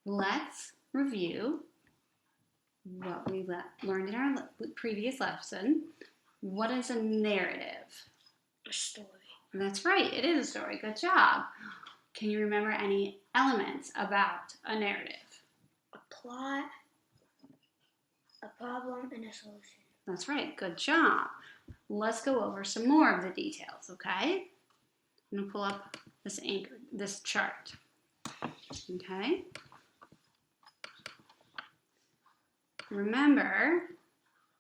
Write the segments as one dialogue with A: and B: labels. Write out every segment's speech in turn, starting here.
A: let's review what we learned in our previous lesson. What is a narrative?
B: A story.
A: That's right, it is a story. Good job. Can you remember any elements about a narrative?
B: A plot, a problem, and a solution.
A: That's right, good job. Let's go over some more of the details, okay? I'm gonna pull up this chart. Okay? Remember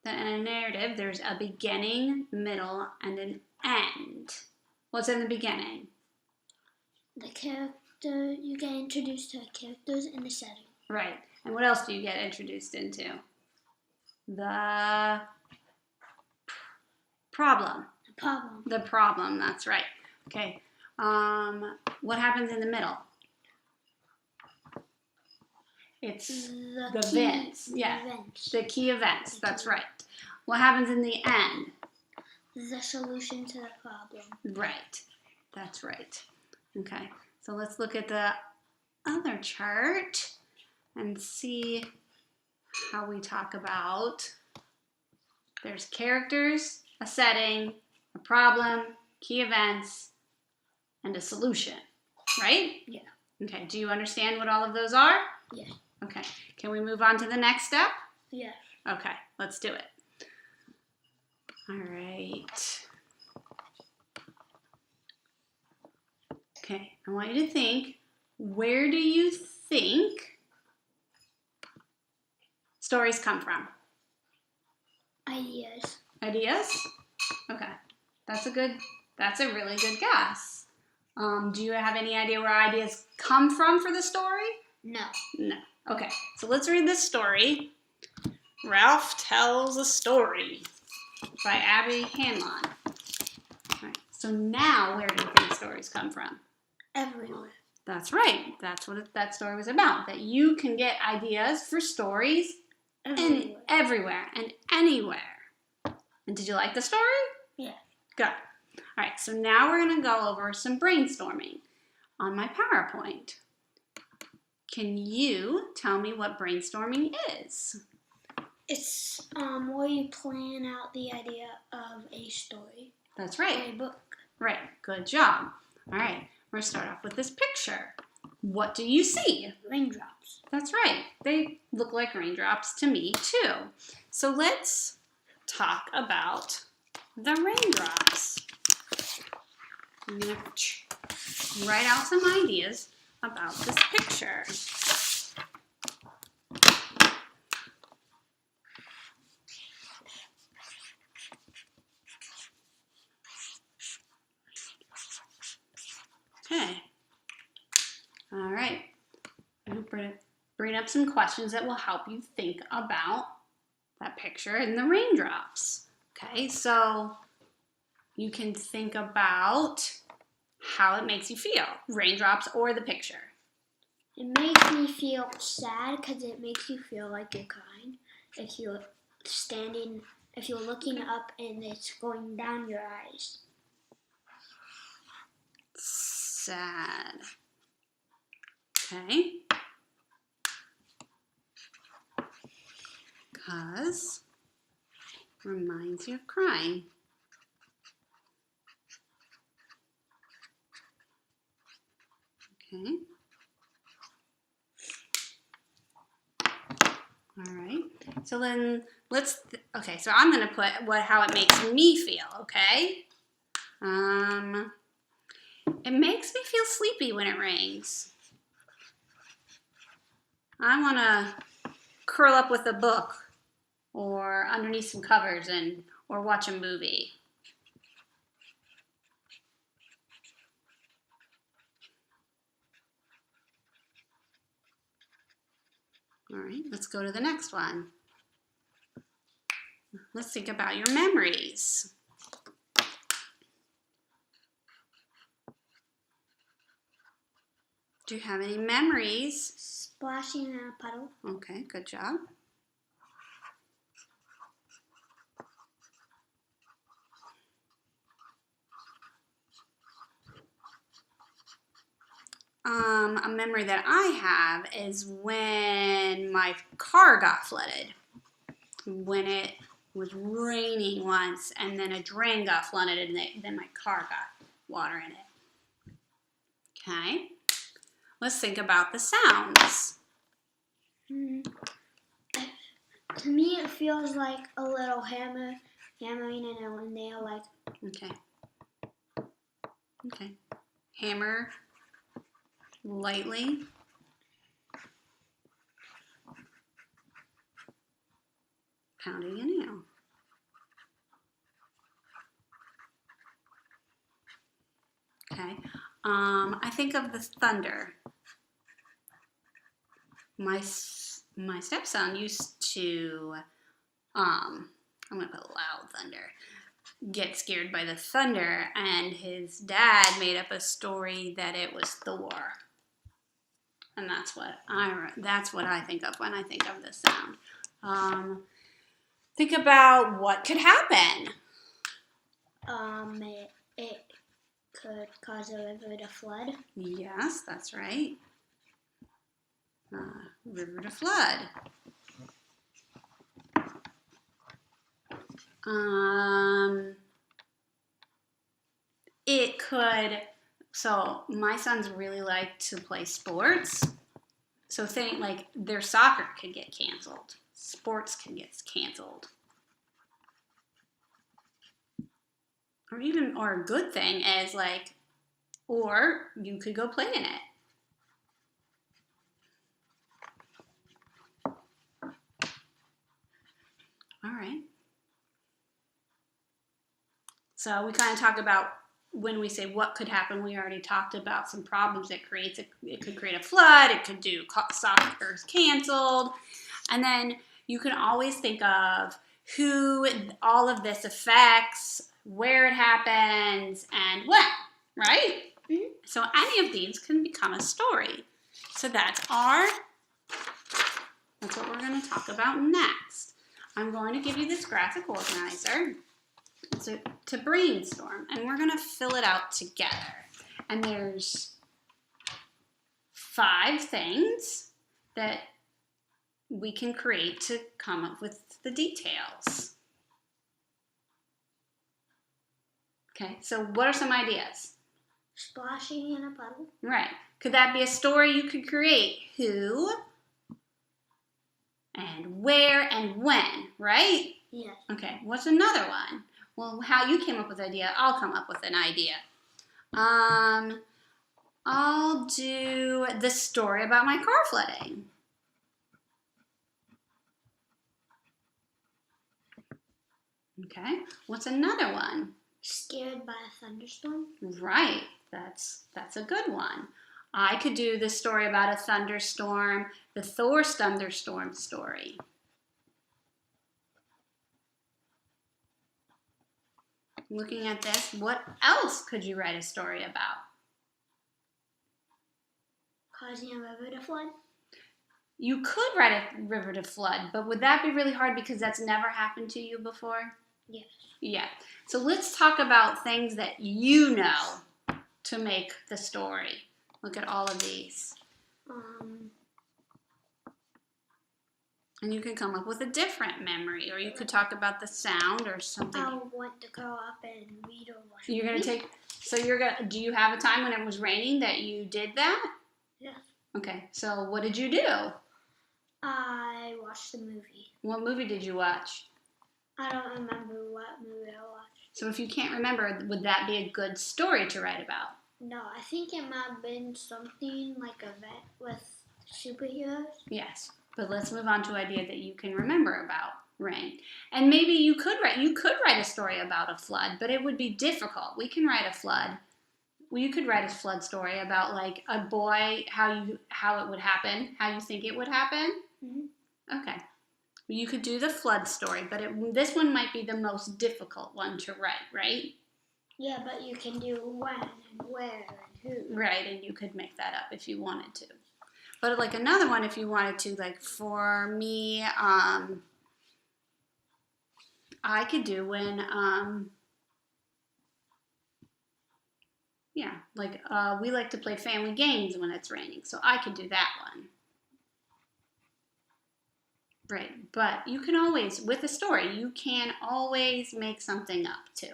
A: that in a narrative, there's a beginning, middle, and an end. What's in the beginning?
B: The character, you get introduced to the characters and the setting.
A: Right. And what else do you get introduced into? The problem.
B: The problem.
A: The problem, that's right. Okay. What happens in the middle? It's the events. Yeah.
B: Events.
A: The key events. That's right. What happens in the end?
B: The solution to the problem.
A: Right. That's right. Okay. So let's look at the other chart and see how we talk about. There's characters, a setting, a problem, key events, and a solution. Right?
B: Yeah.
A: Okay. Do you understand what all of those are?
B: Yeah.
A: Okay. Can we move on to the next step?
B: Yeah.
A: Okay. Let's do it. All right. Okay. I want you to think, where do you think stories come from?
B: Ideas.
A: Ideas? Okay. That's a really good guess. Do you have any idea where ideas come from for the story?
B: No.
A: No. Okay, so let's read this story. Ralph Tells a Story by Abby Hanlon. All right, so now where do you think stories come from?
B: Everywhere.
A: That's right. That's what that story was about, that you can get ideas for stories everywhere and anywhere. And did you like the story?
B: Yeah.
A: Good. All right, so now we're going to go over some brainstorming on my PowerPoint. Can you tell me what brainstorming is?
B: It's where you plan out the idea of a story.
A: That's right.
B: Or a book.
A: Right, good job. All right, we're going to start off with this picture. What do you see?
B: Raindrops.
A: That's right. They look like raindrops to me too. So let's talk about the raindrops. I'm going to write out some ideas about this picture. Okay. All right. I'm going to bring up some questions that will help you think about that picture and the raindrops. Okay, so you can think about how it makes you feel, raindrops or the picture.
B: It makes me feel sad because it makes you feel like you're crying. If you're looking up and it's going down your eyes.
A: Sad. Okay. Because reminds you of crying. Okay. All right. So then okay, so I'm going to put how it makes me feel, okay? It makes me feel sleepy when it rains. I want to curl up with a book or underneath some covers or watch a movie. All right, let's go to the next one. Let's think about your memories. Do you have any memories?
B: Splashing in a puddle.
A: Okay, good job. a memory that I have is when my car got flooded. When it was raining once and then a drain got flooded and then my car got water in it. Okay, let's think about the sounds.
B: To me, it feels like a little hammering and a nail, like.
A: Okay. Okay. Hammer lightly. Pounding a nail. Okay. I think of the thunder. My stepson used to, I'm gonna put loud thunder, get scared by the thunder, and his dad made up a story that it was Thor. And that's what I think of when I think of this sound. Think about what could happen.
B: It could cause a river to flood.
A: Yes, that's right. River to flood. It could. So my sons really like to play sports. So think like their soccer could get canceled. Sports can get canceled. Or a good thing is like, or you could go play in it. All right. So we kind of talk about when we say what could happen, we already talked about some problems it creates. It could create a flood. It could do soccer's canceled. And then you can always think of who all of this affects, where it happens, and when, right?
B: Mm-hmm.
A: So any of these can become a story. So that's what we're going to talk about next. I'm going to give you this graphic organizer to brainstorm, and we're going to fill it out together. And there's 5 things that we can create to come up with the details. Okay, so what are some ideas?
B: Splashing in a puddle.
A: Right. Could that be a story you could create? Who and where and when, right?
B: Yes.
A: Okay, what's another one? Well, how you came up with the idea, I'll come up with an idea. I'll do the story about my car flooding. Okay, what's another one?
B: Scared by a thunderstorm.
A: Right, that's a good one. I could do the story about a thunderstorm, the Thor thunderstorm story. Looking at this, what else could you write a story about?
B: Causing a river to flood.
A: You could write a river to flood, but would that be really hard because that's never happened to you before?
B: Yes.
A: Yeah. So let's talk about things that you know to make the story. Look at all of these. And you can come up with a different memory, or you could talk about the sound or something.
B: I want to grow up and read or watch.
A: You're gonna take. So you're gonna. Do you have a time when it was raining that you did that?
B: Yes.
A: Okay. So what did you do?
B: I watched the movie.
A: What movie did you watch?
B: I don't remember what movie I watched.
A: So if you can't remember, would that be a good story to write about?
B: No, I think it might have been something like a vet with superheroes.
A: Yes. But let's move on to an idea that you can remember about rain. And maybe you could write a story about a flood, but it would be difficult. We can write a flood. Well, you could write a flood story about like a boy, how it would happen, how you think it would happen.
B: Mm-hmm.
A: Okay. Well, you could do the flood story, but this one might be the most difficult one to write, right?
B: Yeah, but you can do when and where and who.
A: Right, and you could make that up if you wanted to. But like another one, if you wanted to, like for me, I could do when, Yeah, like we like to play family games when it's raining, so I could do that one. Right, but you can always, with a story, you can always make something up too.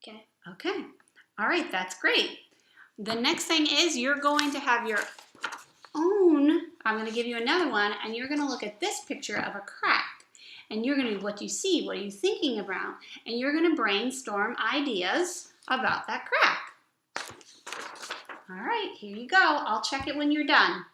B: Okay.
A: Okay, all right, that's great. The next thing is you're going to have your own, I'm going to give you another one, and you're going to look at this picture of a crack. And you're going to, what you see, what are you thinking about? And you're going to brainstorm ideas about that crack. All right, here you go. I'll check it when you're done.